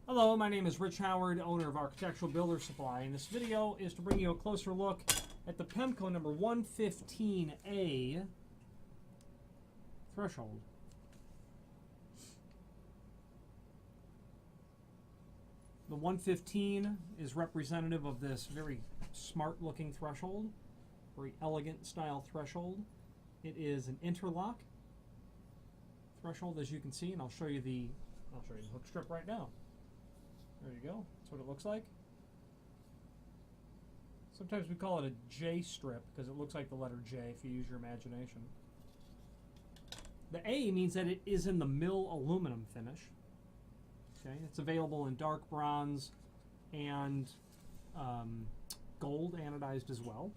Hello, my name is Rich Howard, owner of Architectural Builder Supply, and this video is to bring you a closer look at the Pemko number 115A threshold. The 115 is representative of this very smart looking threshold, very elegant style threshold. It is an interlock threshold, as you can see, and I'll show you the hook strip right now. There you go. That's what it looks like. Sometimes we call it a J strip because it looks like the letter J if you use your imagination. The A means that it is in the mill aluminum finish. Okay, it's available in dark bronze and gold anodized as well.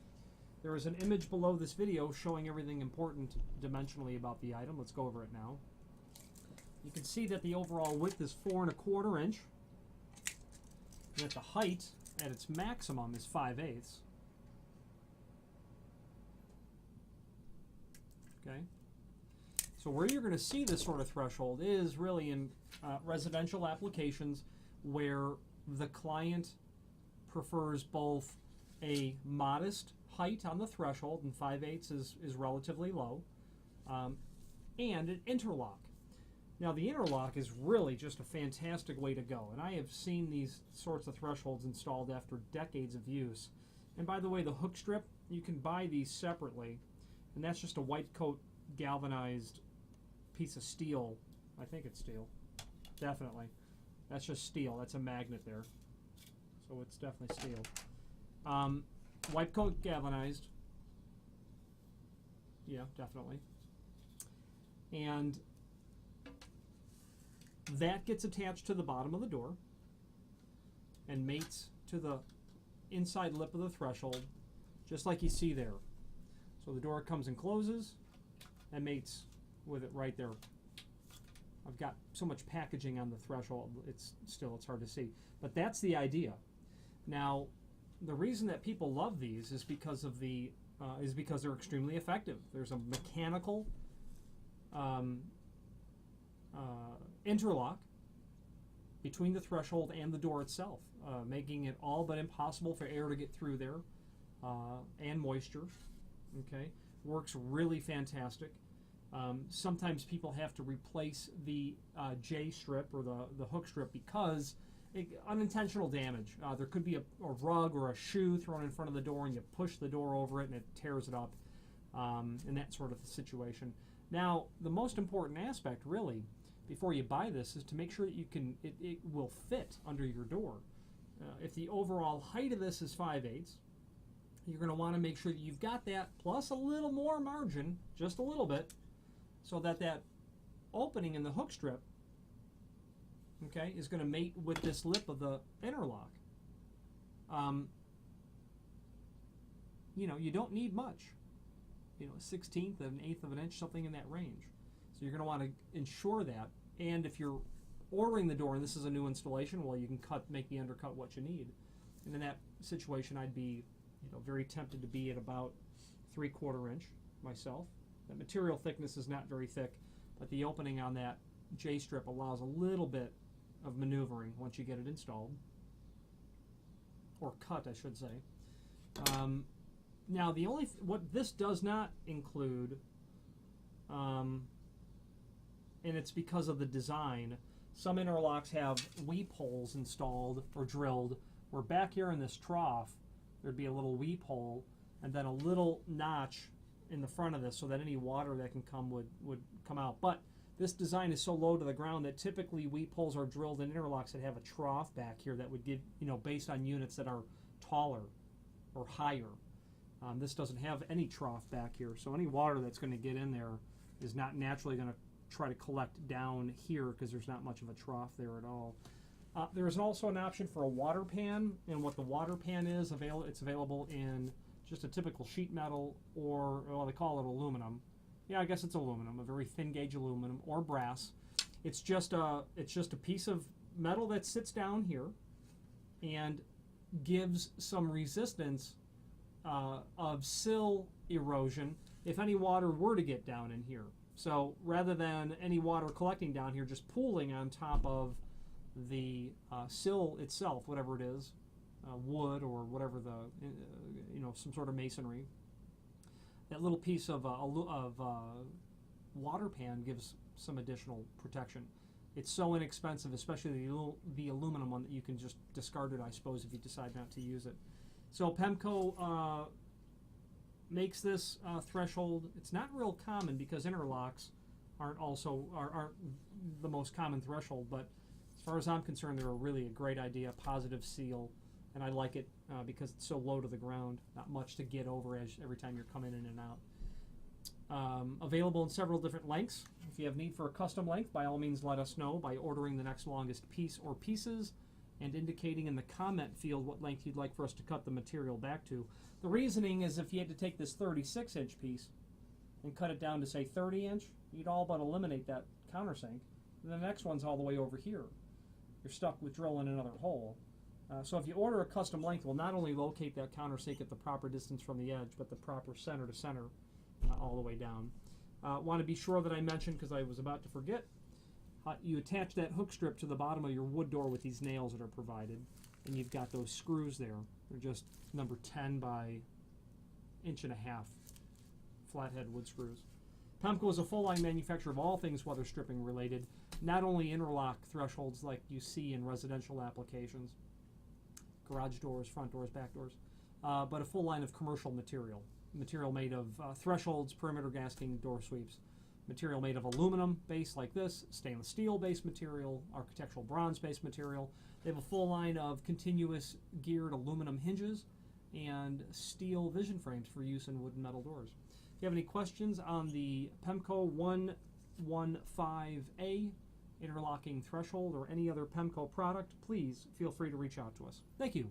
There is an image below this video showing everything important dimensionally about the item. Let's go over it now. You can see that the overall width is 4 1/4 inch. And that the height at its maximum is 5/8. Okay. So where you're going to see this sort of threshold is really in residential applications where the client prefers both a modest height on the threshold, and 5/8 is relatively low, and an interlock. Now the interlock is really just a fantastic way to go, and I have seen these sorts of thresholds installed after decades of use. And by the way, the hook strip, you can buy these separately, and that's just a white coat galvanized piece of steel. I think it's steel. Definitely. That's just steel. That's a magnet there. So it's definitely steel. White coat galvanized. Yeah, definitely. And that gets attached to the bottom of the door and mates to the inside lip of the threshold, just like you see there. So the door comes and closes and mates with it right there. I've got so much packaging on the threshold, it's hard to see. But that's the idea. Now, the reason that people love these is because of because they're extremely effective. There's a mechanical interlock between the threshold and the door itself, making it all but impossible for air to get through there, and moisture. Okay, works really fantastic. Sometimes people have to replace the J strip or the hook strip because unintentional damage. There could be a rug or a shoe thrown in front of the door and you push the door over it and it tears it up, in that sort of situation. Now, the most important aspect, really, before you buy this is to make sure that it will fit under your door. If the overall height of this is 5/8, you're going to want to make sure that you've got that plus a little more margin, just a little bit, so that that opening in the hook strip, okay, is going to mate with this lip of the interlock. You don't need much. A 1/16 of an 1/8 of an inch, something in that range. So you're going to want to ensure that. And if you're ordering the door and this is a new installation, well, you can make the undercut what you need. And in that situation, I'd be very tempted to be at about 3/4 inch myself. The material thickness is not very thick, but the opening on that J strip allows a little bit of maneuvering once you get it installed, or cut, I should say. Now, what this does not include, and it's because of the design, some interlocks have weep holes installed or drilled, where back here in this trough, there'd be a little weep hole, and then a little notch in the front of this so that any water that can come would come out. But this design is so low to the ground that typically weep holes are drilled in interlocks that have a trough back here that would give, based on units that are taller or higher. This doesn't have any trough back here, so any water that's going to get in there is not naturally going to try to collect down here because there's not much of a trough there at all. There is also an option for a water pan, and what the water pan is, it's available in just a typical sheet metal, or, well, they call it aluminum. Yeah, I guess it's aluminum, a very thin gauge aluminum, or brass. It's just a piece of metal that sits down here and gives some resistance of sill erosion if any water were to get down in here. So rather than any water collecting down here just pooling on top of the sill itself, whatever it is, wood or whatever the, some sort of masonry. That little piece of water pan gives some additional protection. It's so inexpensive, especially the aluminum one, that you can just discard it, I suppose, if you decide not to use it. So Pemko makes this threshold. It's not real common because interlocks aren't the most common threshold, but as far as I'm concerned, they're really a great idea, positive seal, and I like it because it's so low to the ground, not much to get over every time you're coming in and out. Available in several different lengths. If you have need for a custom length, by all means let us know by ordering the next longest piece or pieces and indicating in the comment field what length you'd like for us to cut the material back to. The reasoning is if you had to take this 36-inch piece and cut it down to, say, 30-inch, you'd all but eliminate that countersink. And the next one's all the way over here. You're stuck with drilling another hole. So if you order a custom length, we'll not only locate that countersink at the proper distance from the edge, but the proper center to center all the way down. Want to be sure that I mentioned, because I was about to forget, you attach that hook strip to the bottom of your wood door with these nails that are provided, and you've got those screws there. They're just number 10 by 1.5 inches flathead wood screws. Pemko is a full-line manufacturer of all things weather stripping related, not only interlock thresholds like you see in residential applications, garage doors, front doors, back doors, but a full line of commercial material. Material made of thresholds, perimeter gasking, door sweeps. Material made of aluminum base like this, stainless steel based material, architectural bronze based material. They have a full line of continuous geared aluminum hinges and steel vision frames for use in wood and metal doors. If you have any questions on the Pemko 115A interlocking threshold or any other Pemko product, please feel free to reach out to us. Thank you.